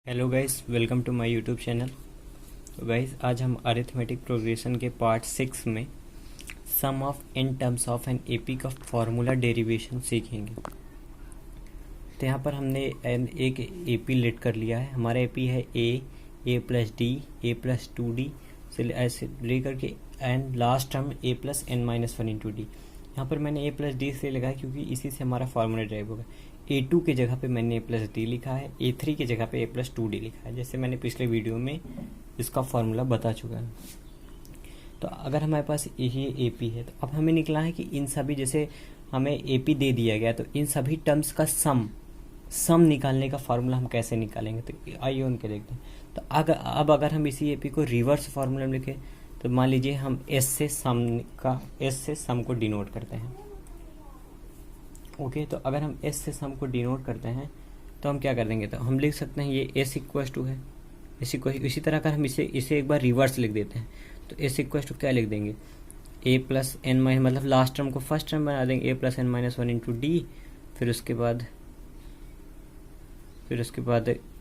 Hello guys, welcome to my YouTube channel. तो guys, आज हम अरिथमेटिक प्रोग्रेशन के पार्ट 6 में sum of n terms of an AP का फार्मूला डेरिवेशन सीखेंगे। तो यहाँ पर हमने एक एपी लेट कर लिया है। हमारा एपी है A plus D, A plus 2d से ऐसे लेकर के and last term A plus N minus 1 into D. यहाँ पर मैंने ए प्लस डी इसलिए लगाया क्योंकि इसी से हमारा फार्मूला ड्राइव होगा। A2 के जगह पे मैंने ए प्लस डी लिखा है, A3 के जगह पे ए प्लस 2d लिखा है, जैसे मैंने पिछले वीडियो में इसका फार्मूला बता चुका है। तो अगर हमारे पास ये एपी है तो अब हमें निकला है कि इन सभी, जैसे हमें एपी दे दिया गया तो इन सभी टर्म्स का सम निकालने का फार्मूला हम कैसे निकालेंगे। तो आइए उनके देखते हैं। तो अगर हम इसी एपी को रिवर्स फार्मूला में लिखें तो मान लीजिए हम एस से सम को डिनोट करते हैं। ओके, तो अगर हम एस से सम को डिनोट करते हैं तो हम क्या कर देंगे, तो हम लिख सकते हैं ये एस इक्वल टू है इसी तरह अगर हम इसे एक बार रिवर्स लिख देते हैं तो एस इक्वल टू क्या लिख देंगे, ए प्लस एन माइनस, मतलब लास्ट टर्म को फर्स्ट टर्म बना देंगे, a plus N minus 1 into d. फिर उसके बाद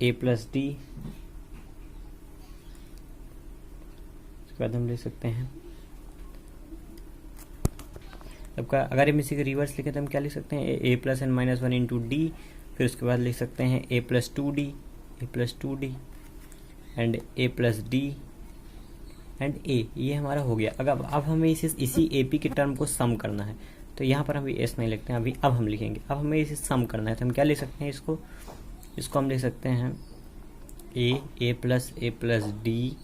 ए प्लस डी, उसके बाद हम लिख सकते हैं सबका, अगर हम इसी का रिवर्स लिखें तो हम क्या लिख सकते हैं, a plus N minus 1 into d. फिर उसके बाद लिख सकते हैं a plus 2d and a plus d and a. ये हमारा हो गया। अगर अब हमें इसी एपी के टर्म को सम करना है तो यहाँ पर हम भी एस नहीं लिखते हैं, अभी अब हम लिखेंगे। अब हमें इसे सम करना है तो हम क्या लिख सकते हैं, इसको हम लिख सकते हैं a plus d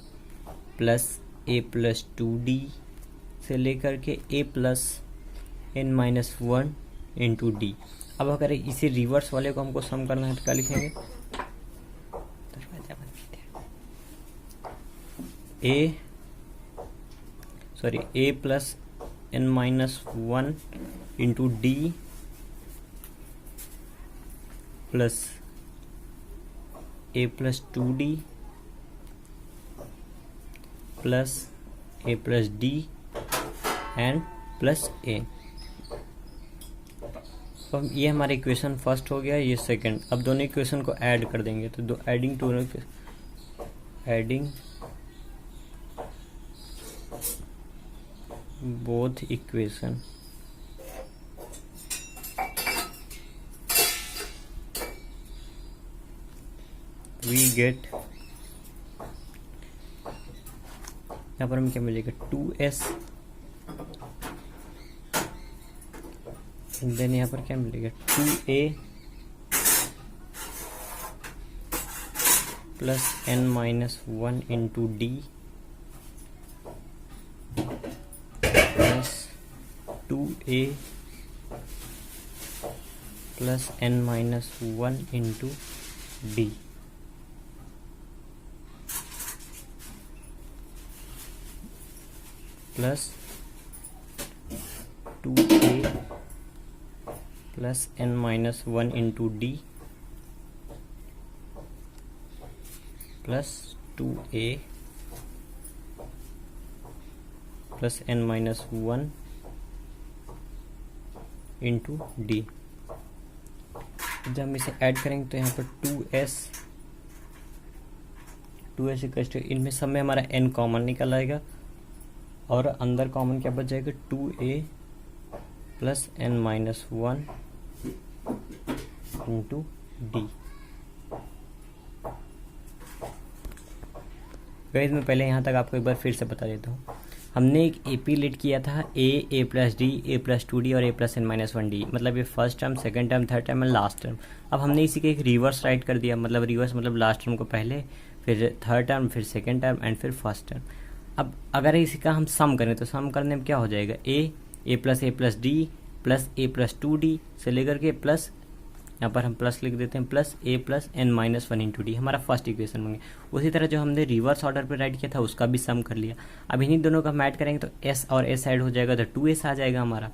plus a plus 2d से लेकर के a plus N minus 1 into d. अब अगर इसी रिवर्स वाले को हमको सम करना है तो क्या लिखेंगे, a plus N minus 1 into d plus a plus 2d plus a plus d and plus a. तो ये हमारा इक्वेशन फर्स्ट हो गया, ये सेकंड। अब दोनों इक्वेशन को ऐड कर देंगे तो adding both equation we get, यहाँ पर हमें क्या मिलेगा 2s, देन यहाँ पर क्या मिलेगा 2a plus n minus 1 into d plus 2a plus n minus 1 into d plus 2a plus n minus 1 into d plus 2a plus n minus 1 into D. जब हम इसे ऐड करेंगे तो यहाँ पर 2s इक्वल टू, इनमें सब में हमारा n कॉमन निकल आएगा और अंदर कॉमन क्या बच जाएगा 2a plus n minus 1 into D. Guys, मैं पहले यहाँ तक आपको एक बार फिर से बता देता हूँ। हमने एक एपी लेट किया था ए plus D, A plus 2d और ए प्लस एन माइनस 1d, मतलब ये first term, second term, third term and last term. अब हमने इसी के एक रिवर्स राइट कर दिया, मतलब रिवर्स मतलब लास्ट टर्म को पहले, फिर थर्ड टर्म, फिर सेकेंड टर्म एंड फिर फर्स्ट टर्म। अब अगर इसी का हम सम करें तो सम करने में क्या हो जाएगा, ए plus d plus a plus 2d से लेकर के प्लस, यहाँ पर हम प्लस लिख देते हैं, plus a plus N minus 1 into d, हमारा फर्स्ट इक्वेशन बन गया। उसी तरह जो हमने रिवर्स ऑर्डर पे राइट किया था उसका भी सम कर लिया। अब इन्हीं दोनों का हम ऐड करेंगे तो एस और एस ऐड हो जाएगा तो 2s आ जाएगा हमारा,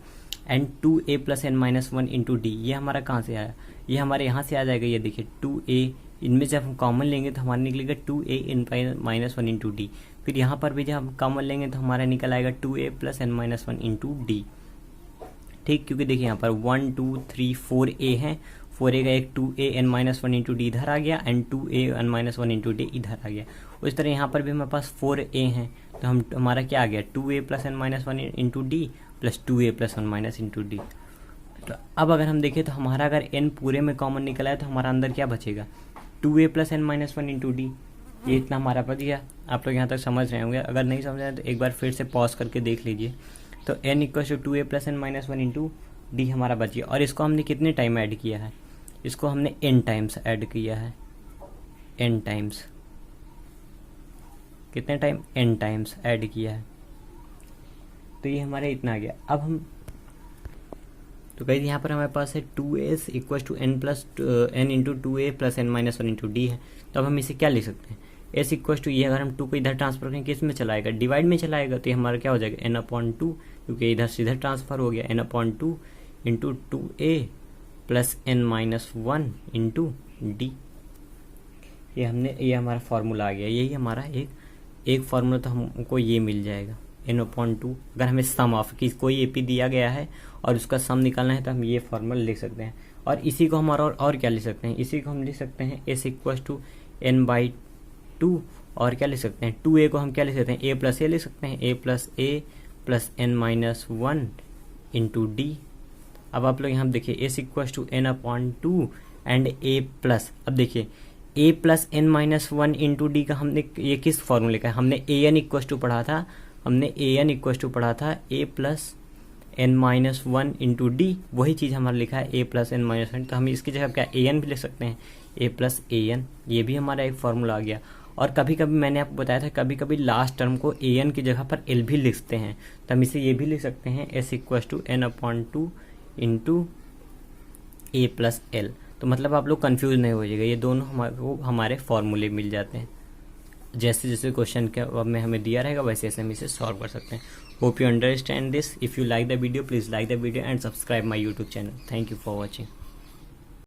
and 2a plus N minus 1 into D. ये हमारा कहाँ से आया, ये हमारे यहाँ से आ जाएगा। ये देखिए 2a, इनमें से हम कॉमन लेंगे तो हमारा निकलेगा 2a इन माइनस 1 इंटू डी। फिर यहाँ पर भी जब हम कॉमन लेंगे तो हमारा निकल आएगा 2a plus N minus 1 into D. ठीक, क्योंकि देखिए यहाँ पर 1 2 3 4 ए हैं, 4a का एक 2a(n-1) इंटू डी इधर आ गया एंड 2a(n-1) इंटू डी इधर आ गया। उस तरह यहाँ पर भी हमारे पास 4a है, तो हमारा क्या आ गया 2a + n-1 into d plus 2a + 1 into D. तो अब अगर हम देखें तो हमारा अगर n पूरे में कॉमन निकला है तो हमारा अंदर क्या बचेगा 2a + n-1 इंटू डी। ये इतना हमारा बच गया। आप लोग यहाँ तक समझ रहे होंगे, अगर नहीं समझ रहे तो एक बार फिर से पॉज करके देख लीजिए। तो n = 2a + n-1 into d हमारा बच गया। और इसको हमने कितने टाइम ऐड किया है, इसको हमने n टाइम्स ऐड किया है, n टाइम्स। कितने टाइम n टाइम्स ऐड किया है, तो ये हमारे इतना आ गया। अब हम तो कहीं यहाँ पर हमारे पास है 2s = n into 2a + n-1 into D है। तो अब हम इसे क्या लिख सकते हैं, s = ये अगर हम 2 को इधर ट्रांसफर करें किस में चलाएगा, डिवाइड में चलाएगा, तो ये हमारा क्या हो जाएगा n/2, क्योंकि इधर सीधे ट्रांसफर हो गया n/2 into 2a + n-1 into D. ये हमारा फार्मूला आ गया। यही हमारा एक फार्मूला, तो हमको ये मिल जाएगा n/2। अगर हमें सम ऑफ कि कोई एपी दिया गया है और उसका सम निकालना है तो हम ये फार्मूला लिख सकते हैं। और इसी को हम और क्या लिख सकते हैं, इसी को हम लिख सकते हैं s = n/2। और क्या लिख सकते हैं 2a को हम क्या लिख सकते हैं a + a लिख सकते हैं, a + n-1 इंटू डी। अब आप लोग यहाँ देखिए s = n/2 and a plus, अब देखिए a + n-1 इंटू डी का हमने ये किस फॉर्मूले का है, हमने an पढ़ा था, a + n-1 इंटू डी, वही चीज़ हमारा लिखा है a + n-1। तो हम इसकी जगह क्या an भी लिख सकते हैं, a + an। ये भी हमारा एक फार्मूला आ गया। और कभी कभी मैंने आपको बताया था कभी कभी लास्ट टर्म को an की जगह पर l भी लिखते हैं, तो हम इसे ये भी लिख सकते हैं s = n/2 into a + l। तो मतलब आप लोग कंफ्यूज नहीं हो जाएगा, ये दोनों हमारे फॉर्मूले मिल जाते हैं। जैसे जैसे क्वेश्चन के में हमें दिया रहेगा वैसे ऐसे हम इसे सॉल्व कर सकते हैं। Hope you understand this. If you like the video please like the video and subscribe my YouTube channel. Thank you for watching.